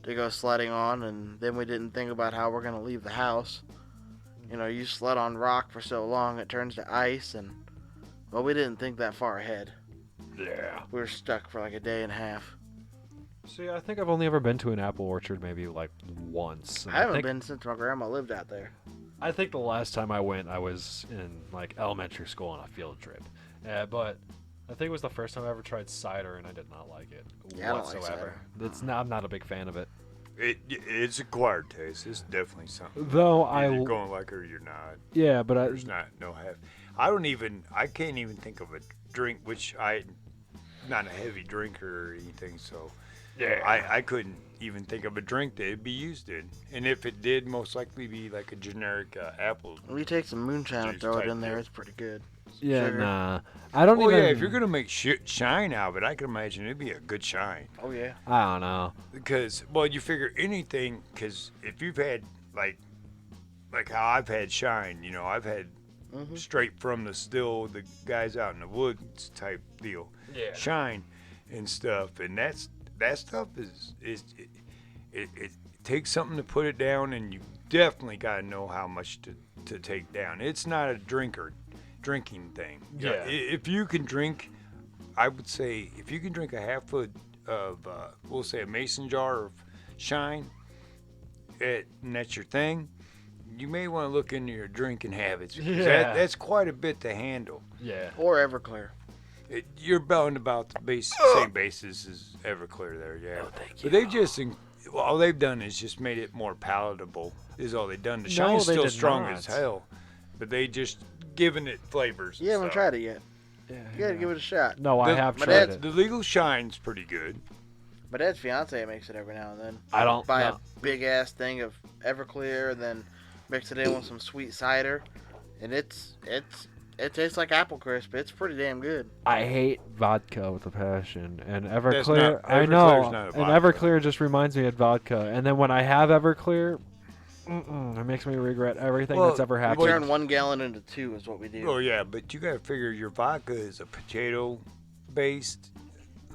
C: go sledding on, and then we didn't think about how we're going to leave the house. You sled on rock for so long it turns to ice, and well, we didn't think that far ahead.
B: Yeah.
C: We were stuck for like a day and a half.
B: See, I think I've only ever been to an apple orchard maybe like once.
C: I haven't been since my grandma lived out there.
B: I think the last time I went, I was in like elementary school on a field trip. But I think it was the first time I ever tried cider, and I did not like it
C: Yeah, I don't like
B: whatsoever.
C: cider.
B: I'm not a big fan of it.
A: It's acquired taste. It's definitely something.
B: Though
A: You're going like it or you're not.
B: yeah, but
A: There's no half. I can't even think of a drink which not a heavy drinker or anything, so
B: yeah,
A: I couldn't even think of a drink that it'd be used in. And if it did, most likely be like a generic apple.
C: We take some moonshine and
A: Juice
C: throw it
A: type
C: in there.
A: deal.
C: It's pretty good.
B: yeah,
C: Sugar.
B: nah. I don't
A: Oh
B: even.
A: yeah, if you're gonna make shine out of it, I can imagine it'd be a good shine.
C: Oh yeah.
B: I don't know.
A: Because you figure anything. Because if you've had like how I've had shine, I've had straight from the still, the guys out in the woods type deal, shine and stuff, and that stuff it takes something to put it down, and you definitely got to know how much to take down. It's not a drinking thing.
B: Yeah.
A: If you can drink, I would say if you can drink a half foot of we'll say a mason jar of shine, and that's your thing, you may want to look into your drinking habits. Because that's quite a bit to handle.
B: Yeah.
C: Or Everclear.
A: You're bound about the same basis as Everclear there, yeah.
B: Oh, thank
A: But they've just, all they've done is just made it more palatable, is all they've done. The shine's
B: they
A: still
B: did
A: strong
B: not.
A: as hell, but they just given it flavors.
C: You haven't
A: and
C: tried it yet.
B: Yeah.
C: You gotta give it a shot.
B: No, I have
C: my
B: tried
C: dad's-
B: it.
A: The legal shine's pretty good.
C: My dad's fiance makes it every now and then.
B: I don't
C: buy
B: no.
C: a big ass thing of Everclear and then mix it in with some sweet cider, and it tastes like apple crisp. It's pretty damn good.
B: I hate vodka with a passion, and
A: That's
B: Everclear.
A: not-
B: I
A: Everclear's
B: know,
A: not a
B: and
A: vodka.
B: Everclear just reminds me of vodka. And then when I have Everclear, it makes me regret everything that's ever
C: We
B: happened.
C: turn 1 gallon into 2 is what we do.
A: Oh yeah, but you gotta figure your vodka is a potato-based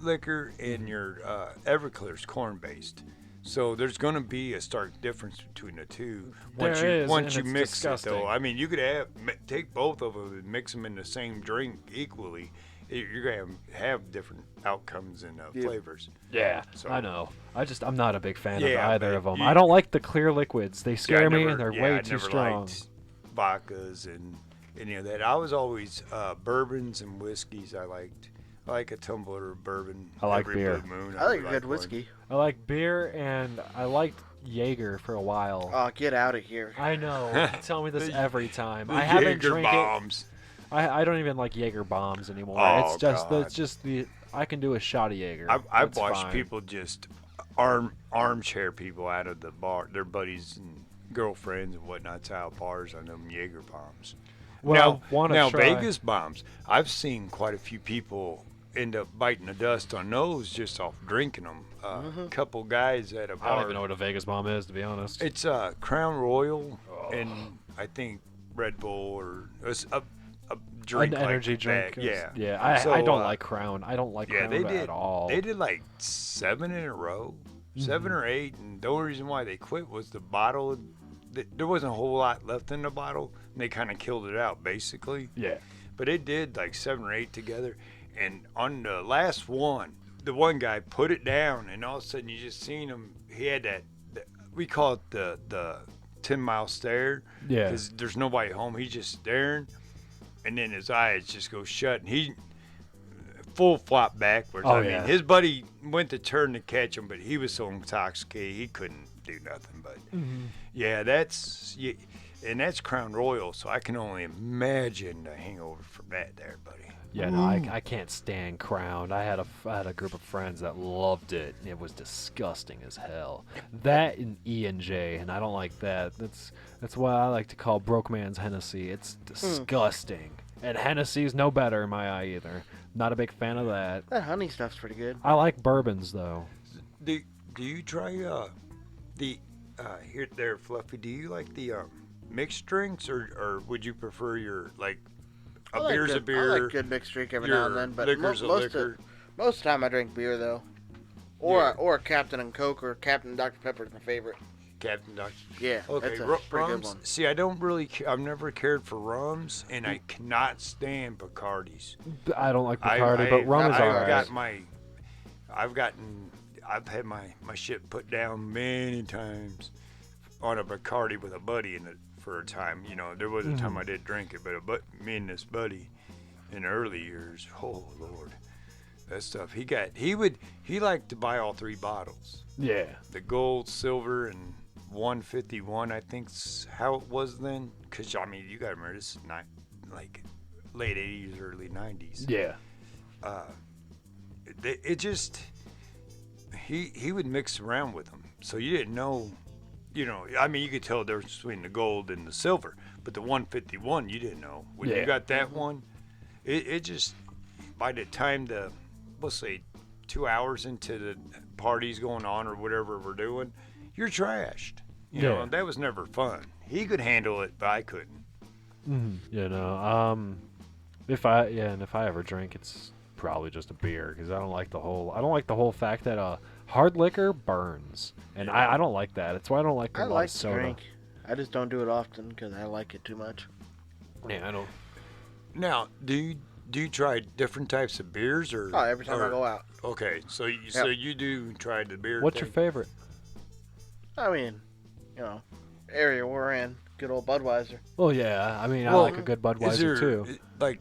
A: liquor, and your Everclear's corn-based. So there's gonna be a stark difference between the two once
B: There is,
A: once
B: and
A: you
B: it's
A: mix
B: disgusting.
A: it. Though I mean, you could take both of them and mix them in the same drink equally. You're gonna have different outcomes and flavors.
B: Yeah,
A: So-
B: I know. I'm not a big fan
A: Yeah,
B: of either
A: but
B: of them.
A: you-
B: I don't like the clear liquids. They
A: Yeah, I
B: scare me,
A: never-
B: and they're
A: yeah,
B: way
A: I
B: too
A: never
B: strong.
A: liked vodkas and any of that. I was always bourbons and whiskeys I liked I like a tumbler of bourbon.
B: I like
A: every
B: beer.
A: blue moon.
C: I like
A: would
C: a good
A: one.
C: whiskey.
B: I like beer, and I liked Jaeger for a while.
C: Oh, get out of here.
B: I know. You tell me this every time.
A: The
B: I haven't
A: Jaeger
B: drank it.
A: bombs.
B: I don't even like Jaeger bombs anymore.
A: Oh,
B: it's
A: God.
B: just the I can do a shot of Jaeger.
A: I've
B: That's
A: watched
B: fine.
A: people just armchair people out of the bar, their buddies and girlfriends and whatnots out of bars on them Jaeger bombs.
B: Well, I wanna
A: now
B: try.
A: Vegas bombs. I've seen quite a few people end up biting the dust on those just off drinking them. A couple guys at a bar.
B: I don't even know what a Vegas bomb is, to be honest.
A: It's Crown Royal and I think Red Bull or a drink
B: An
A: like
B: energy
A: that.
B: drink.
A: Yeah,
B: Yeah. I
A: So,
B: don't like Crown. I don't like
A: Yeah,
B: Crown
A: they did.
B: at all.
A: They did like 7 in a row,
B: Mm-hmm.
A: 7 or 8, and the only reason why they quit was the bottle. There wasn't a whole lot left in the bottle, and they kind of killed it out basically.
B: Yeah.
A: But it did like 7 or 8 together, and on the last one, the one guy put it down, and all of a sudden you just seen him. He had that we call it the 10-mile stare.
B: Yeah.
A: Because there's nobody home. He's just staring, and then his eyes just go shut, and he full flop backwards.
B: Oh,
A: I
B: yeah.
A: mean, his buddy went to turn to catch him, but he was so intoxicated he couldn't do nothing. But yeah, that's Crown Royal, so I can only imagine the hangover from that there, buddy.
B: Yeah, no, I can't stand Crown. I had a group of friends that loved it. It was disgusting as hell. That and E&J, and I don't like that. That's what I like to call broke man's Hennessy. It's disgusting. And Hennessy's no better in my eye either. Not a big fan of that.
C: That honey stuff's pretty good.
B: I like bourbons though.
A: Do you try the here there, Fluffy? Do you like the mixed drinks, or would you prefer your like a beer's a beer?
C: I like good mixed drink every now
A: your
C: and then, but
A: liquor's a liquor.
C: most of the time I drink beer though, or Captain and Coke or Captain Dr Pepper is my favorite.
A: Captain Dr.
C: Yeah,
A: Okay,
C: that's a pretty good
A: rums.
C: one.
A: See, I don't really. I've never cared for rums, and I cannot stand Bacardis.
B: I don't like Bacardi, but rum is
C: I've
B: alright.
A: I've had my shit put down many times on a Bacardi with a buddy in it for a time. You know, there was a time I did drink it, but me and this buddy in the early years, oh Lord, that stuff. He liked to buy all 3 bottles.
B: Yeah.
A: The gold, silver, and 151, I think's how it was then. Cause I mean, you gotta remember this is not like late 80s, early 90s.
B: Yeah.
A: It just he would mix around with them, so you didn't know. You know, I mean, you could tell the difference between the gold and the silver, but the 151 you didn't know. When
B: Yeah.
A: you got that one, it just by the time let's say 2 hours into the parties going on or whatever we're doing, you're trashed. You know,
B: Yeah.
A: that was never fun. He could handle it, but I couldn't.
B: You know, if I ever drink, it's probably just a beer because I don't like the whole fact that hard liquor burns, and I don't like that. It's why I don't like a
C: I
B: lot
C: like
B: of
C: to
B: soda.
C: drink. I just don't do it often because I like it too much.
B: Yeah, I don't.
A: Now, do you try different types of beers or?
C: Oh, every time I go out.
A: Okay, so you do try the beer.
B: What's your
A: thing?
B: favorite?
C: I mean, you know, area we're in, good old Budweiser.
B: Well, yeah, I mean, I
A: Well,
B: like a good Budweiser too.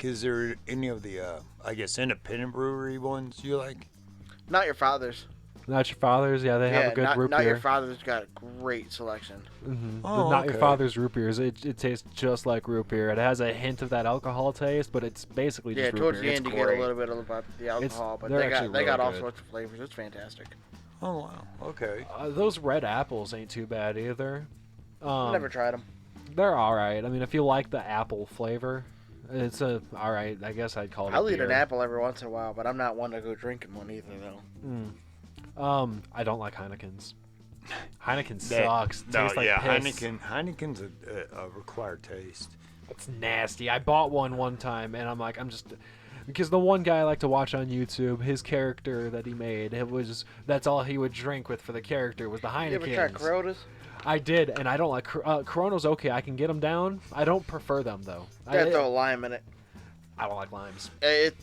A: Is there any of the I guess independent brewery ones you like?
C: Not Your Father's.
B: Not Your Father's, yeah, they have a good root
C: Not Your
B: beer.
C: Father's got a great selection.
A: Oh,
B: Not Your
A: okay.
B: Father's root beers. It tastes just like root beer. It has a hint of that alcohol taste, but it's basically
C: Yeah,
B: just root
C: towards
B: beer.
C: the end
B: It's
C: you get
B: great.
C: a little bit of the alcohol, but
B: they're
C: they got
B: actually
C: all
B: really good.
C: sorts of flavors. It's fantastic.
A: Oh wow, okay.
B: Those red apples ain't too bad either.
C: Never tried them.
B: They're all right. I mean, if you like the apple flavor, it's all right. I guess I'd call it.
C: I'll
B: a
C: eat
B: beer.
C: an apple every once in a while, but I'm not one to go drinking one either, though.
B: I don't like Heineken's. Heineken
A: That-
B: sucks.
A: No,
B: Tastes like
A: yeah,
B: piss.
A: Heineken's a required taste.
B: It's nasty. I bought one time, and I'm like, because the one guy I like to watch on YouTube, his character that he made, that's all he would drink with for the character was the Heineken.
C: You ever tried Coronas?
B: I did, and I don't like Corona's okay. I can get them down. I don't prefer them though.
C: Gotta throw a lime in it.
B: I don't like limes.
C: It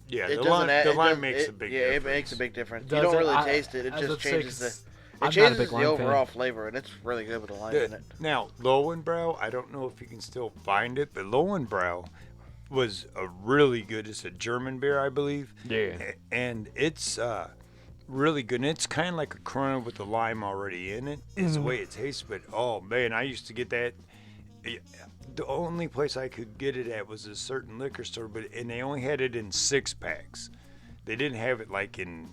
A: Yeah,
C: it
A: the
C: doesn't
A: lime,
C: add,
A: the
C: it
A: lime
C: does-
A: makes
C: it-
A: a big
C: yeah,
A: difference.
C: it makes a big difference.
B: Does
C: You don't
B: it?
C: really
B: I-
C: taste it. It
B: as
C: just
B: a
C: changes
B: six-
C: the.
B: I'm
C: It
B: not a
C: changes
B: big
C: the
B: lime fan.
C: overall flavor, and it's really good with the lime in it.
A: Now, Lowenbrow, I don't know if you can still find it, but Lowenbrow, was a really good. It's a German beer, I believe.
B: Yeah.
A: And it's really good. And it's kind of like a Corona with the lime already in it. It's the way it tastes. But oh man, I used to get that. The only place I could get it at was a certain liquor store, and they only had it in 6-packs. They didn't have it like in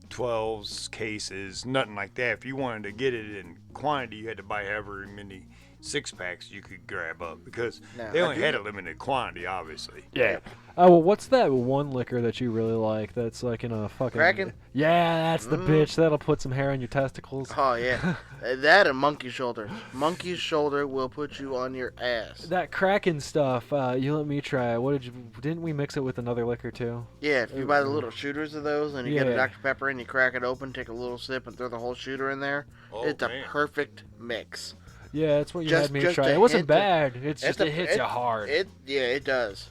A: 12s cases, nothing like that. If you wanted to get it in quantity, you had to buy however many 6-packs you could grab up because they only had a limited quantity, obviously.
B: Yeah. Oh, well, what's that one liquor that you really like that's like in a fucking...
C: Kraken?
B: Yeah, that's the bitch. That'll put some hair on your testicles.
C: Oh, yeah. That and Monkey Shoulder. Monkey Shoulder will put you on your ass.
B: That Kraken stuff, you let me try it. Didn't we mix it with another liquor, too?
C: Yeah, if you buy the little shooters of those and you get a Dr. Pepper and you crack it open, take a little sip and throw the whole shooter in there, it's a perfect mix.
B: Yeah, that's what you had me try. It wasn't bad. It hits you hard.
C: It does.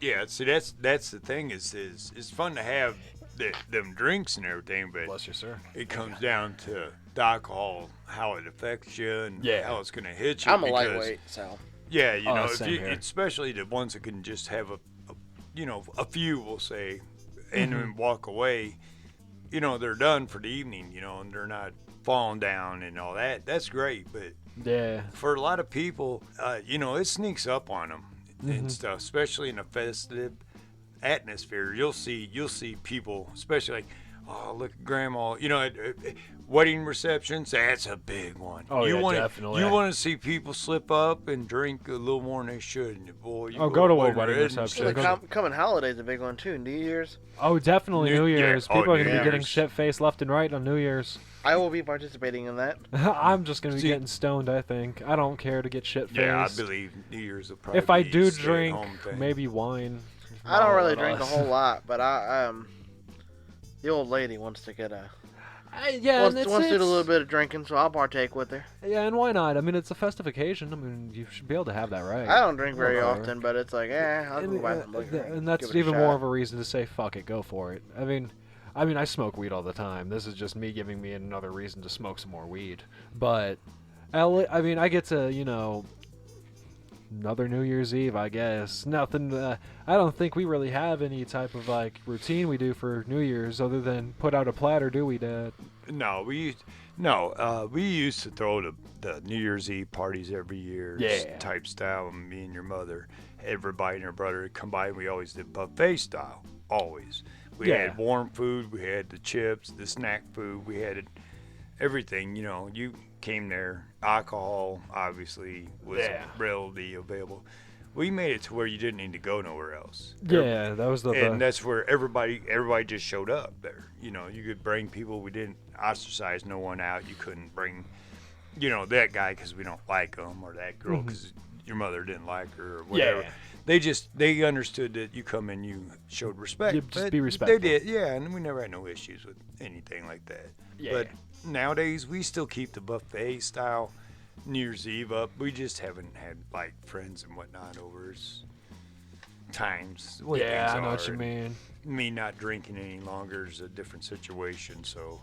A: Yeah, see, that's the thing is it's fun to have them drinks and everything, but
B: bless you, sir.
A: It comes down to the alcohol, how it affects you, and how it's going to hit you.
C: I'm a lightweight, so.
A: Yeah, you know, especially the ones that can just have a few, we'll say, and then walk away. You know, they're done for the evening. You know, and they're not falling down and all that. That's great, but for a lot of people, it sneaks up on them and stuff, especially in a festive atmosphere. You'll see people, especially like, oh, look at grandma, at wedding receptions. That's a big one.
B: Oh, definitely.
A: You want to see people slip up and drink a little more than they should. And boy,
B: go to a wedding reception.
C: Coming holiday's a big one too. New Year's.
B: Oh, definitely New Year's. People are going to be getting
A: Year's.
B: shit-faced left and right on New Year's.
C: I will be participating in that.
B: I'm just going to be getting stoned, I think. I don't care to get shit-faced.
A: Yeah, I believe New Year's will probably
B: if I
A: be
B: do
A: a
B: drink,
A: stay-at-home thing.
B: maybe wine.
C: I don't really drink a whole lot, but the old lady wants to get wants to do a little bit of drinking, so I'll partake with her.
B: Yeah, and why not? I mean, it's a festive occasion. I mean, you should be able to have that, right?
C: I don't drink very often, but it's like, I'll go buy some liquor.
B: And that's even more of a reason to say, fuck it, go for it. I mean, I smoke weed all the time. This is just me giving me another reason to smoke some more weed. But, I mean, I get to, another New Year's Eve, I guess. Nothing, I don't think we really have any type of, routine we do for New Year's other than put out a platter, do we, Dad?
A: No, we used to throw the New Year's Eve parties every year. Type style. Me and your mother, everybody and her brother would come by, and we always did buffet style, always. We had warm food, we had the chips, the snack food, we had everything. You came there, alcohol obviously was readily available. We made it to where you didn't need to go nowhere else.
B: Yeah, that was
A: and that's where everybody just showed up there. You could bring people. We didn't ostracize no one out. You couldn't bring, that guy because we don't like him, or that girl because your mother didn't like her, or whatever.
B: Yeah.
A: They understood that you come in, you showed respect.
B: Just be respectful.
A: They did, and we never had no issues with anything like that.
B: Yeah.
A: But nowadays, we still keep the buffet style New Year's Eve up. We just haven't had friends and whatnot over times. The way
B: I
A: things
B: know
A: are.
B: what you mean.
A: Me not drinking any longer is a different situation, so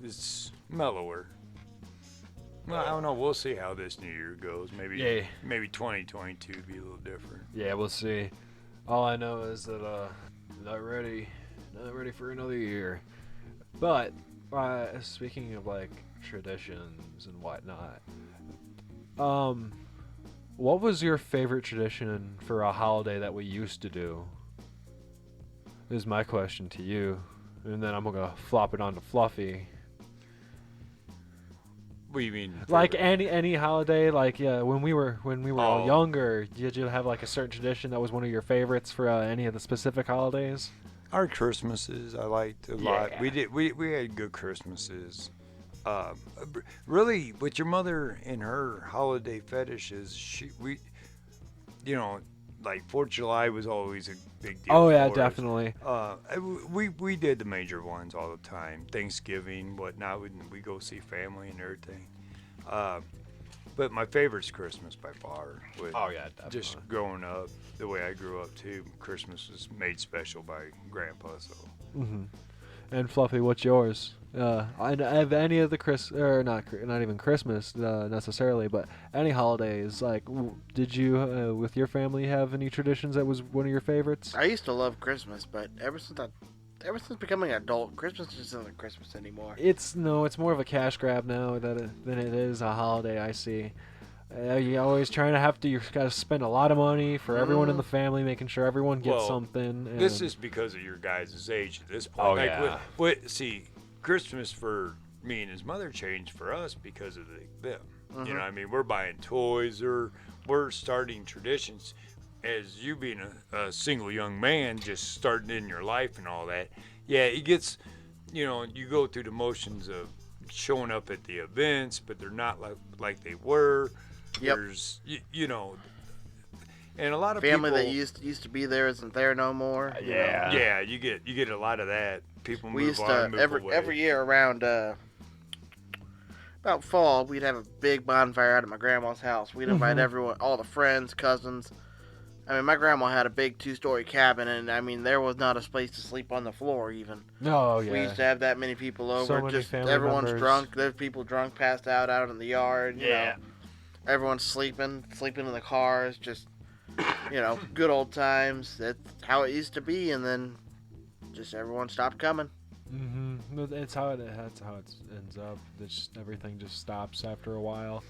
A: it's mellower. Well, I don't know. We'll see how this new year goes. Maybe 2022 will be a little different.
B: Yeah, we'll see. All I know is that not ready for another year. But speaking of traditions and whatnot, what was your favorite tradition for a holiday that we used to do? Is my question to you, and then I'm gonna flop it onto Fluffy.
A: What do you mean?
B: Any holiday, when we were all younger, did you have a certain tradition that was one of your favorites for any of the specific holidays?
A: Our Christmases I liked a lot. We had good Christmases. Really, with your mother and her holiday fetishes, 4th of July was always a big deal.
B: Oh yeah,
A: for
B: definitely.
A: us. We did the major ones all the time. Thanksgiving, whatnot. We go see family and everything. But my favorite's Christmas by far.
B: Oh yeah, definitely.
A: Just growing up, the way I grew up too, Christmas was made special by Grandpa. So.
B: Mm-hmm. And Fluffy, what's yours? And have any of the not even Christmas necessarily, but any holidays, like, did you with your family have any traditions that was one of your favorites?
C: I used to love Christmas, but ever since becoming an adult, Christmas just isn't Christmas anymore.
B: It's more of a cash grab now than it is a holiday. I see. You always trying to you gotta spend a lot of money for everyone in the family, making sure everyone gets something. And
A: This is because of your guys' age at this point.
B: Oh,
A: like,
B: yeah.
A: See, Christmas for me and his mother changed for us because of them. You know, I mean, we're buying toys, or we're starting traditions. As you being a single young man, just starting in your life and all that, yeah, it gets, you go through the motions of showing up at the events, but they're not like they were.
C: Yep.
A: There's, and a lot of
C: family
A: people,
C: that used to be there isn't there no more.
B: Yeah.
A: Yeah, you get a lot of that. People
C: We
A: move
C: used
A: on,
C: to
A: move away.
C: every year around about fall, we'd have a big bonfire out at my grandma's house. We'd invite everyone, all the friends, cousins. I mean, my grandma had a big 2-story cabin, and I mean, there was not a place to sleep on the floor even.
B: Oh yeah.
C: We used to have that many people over.
B: So many
C: just
B: family
C: everyone's
B: members.
C: drunk. There's people drunk, passed out in the yard. You
B: Yeah.
C: know. Everyone's sleeping in the cars. Just good old times. That's how it used to be, and then just everyone stopped coming.
B: That's how it ends up. Everything just stops after a while.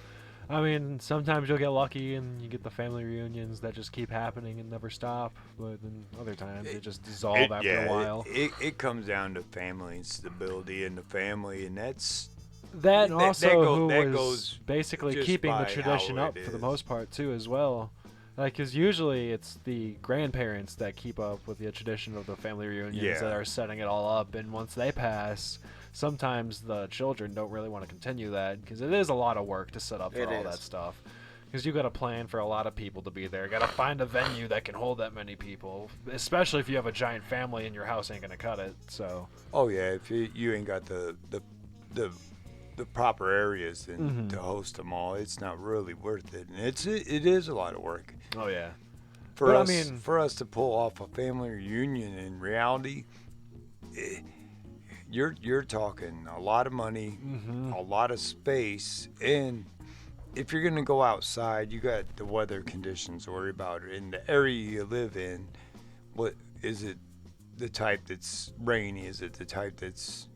B: I mean, sometimes you'll get lucky and you get the family reunions that just keep happening and never stop. But then other times they just dissolve after a while.
A: It comes down to family and stability in the family, and that's
B: That and also who
A: that
B: was
A: goes
B: basically
A: just
B: keeping the
A: by
B: tradition
A: how
B: up
A: it
B: for the
A: is.
B: most part too, as well. Like, 'cause usually it's the grandparents that keep up with the tradition of the family reunions
A: Yeah.
B: that are setting it all up, and once they pass, sometimes the children don't really want to continue that because it is a lot of work to set up for
C: It
B: all
C: is.
B: that stuff. Because you got to plan for a lot of people to be there. You got to find a venue that can hold that many people, especially if you have a giant family and your house ain't gonna cut it. So.
A: Oh yeah, if you ain't got the proper areas
B: Mm-hmm.
A: to host them all, it's not really worth it, and it is a lot of work
B: Oh yeah.
A: for
B: But, I
A: us.
B: mean-
A: For us to pull off a family reunion in reality, you're talking a lot of money, a lot of space, and if you're gonna go outside, you got the weather conditions to worry about. In the area you live in, what is it? The type that's rainy? Is it the type that's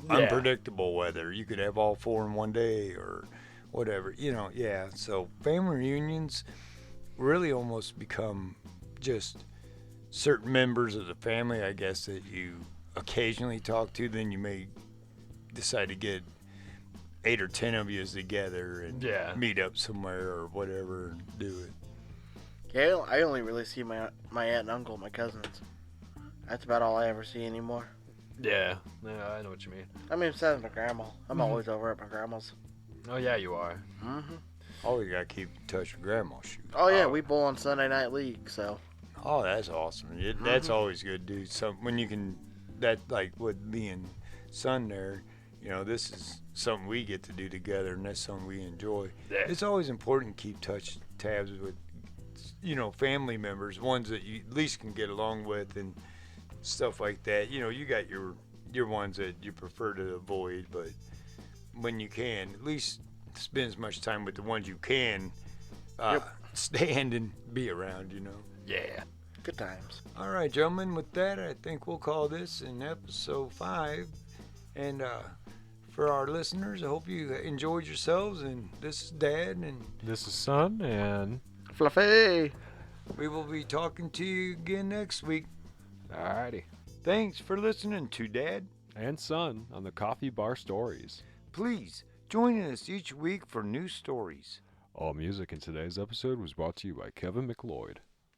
A: unpredictable weather? You could have all 4 in one day or whatever. Yeah. So family reunions really almost become just certain members of the family, I guess, that you occasionally talk to. Then you may decide to get 8 or 10 of you together and meet up somewhere or whatever and do it.
C: Yeah, I only really see my aunt and uncle, my cousins. That's about all I ever see anymore.
B: Yeah. Yeah, I know what you mean.
C: I mean, besides my grandma. I'm always over at my grandma's.
B: Oh yeah, you are.
A: Oh, you gotta keep in touch with grandma. Shoot.
C: Oh yeah, we bowl on Sunday Night League, so.
A: Oh, that's awesome. That's always good, dude. So when you can, that like with me and son there, this is something we get to do together, and that's something we enjoy.
B: Yeah.
A: It's always important to keep tabs with, family members, ones that you at least can get along with and stuff like that. You got your ones that you prefer to avoid, but when you can, at least spend as much time with the ones you can stand and be around.
B: Yeah.
C: Good times.
A: All right, gentlemen, with that, I think we'll call this in episode 5. And for our listeners, I hope you enjoyed yourselves. And this is Dad, and
B: This is Son, and
C: Fluffy!
A: we will be talking to you again next week.
B: alrighty.
A: Thanks for listening to Dad.
B: And Son on the Coffee Bar Stories.
A: Please join us each week for new stories.
B: All music in today's episode was brought to you by Kevin MacLeod.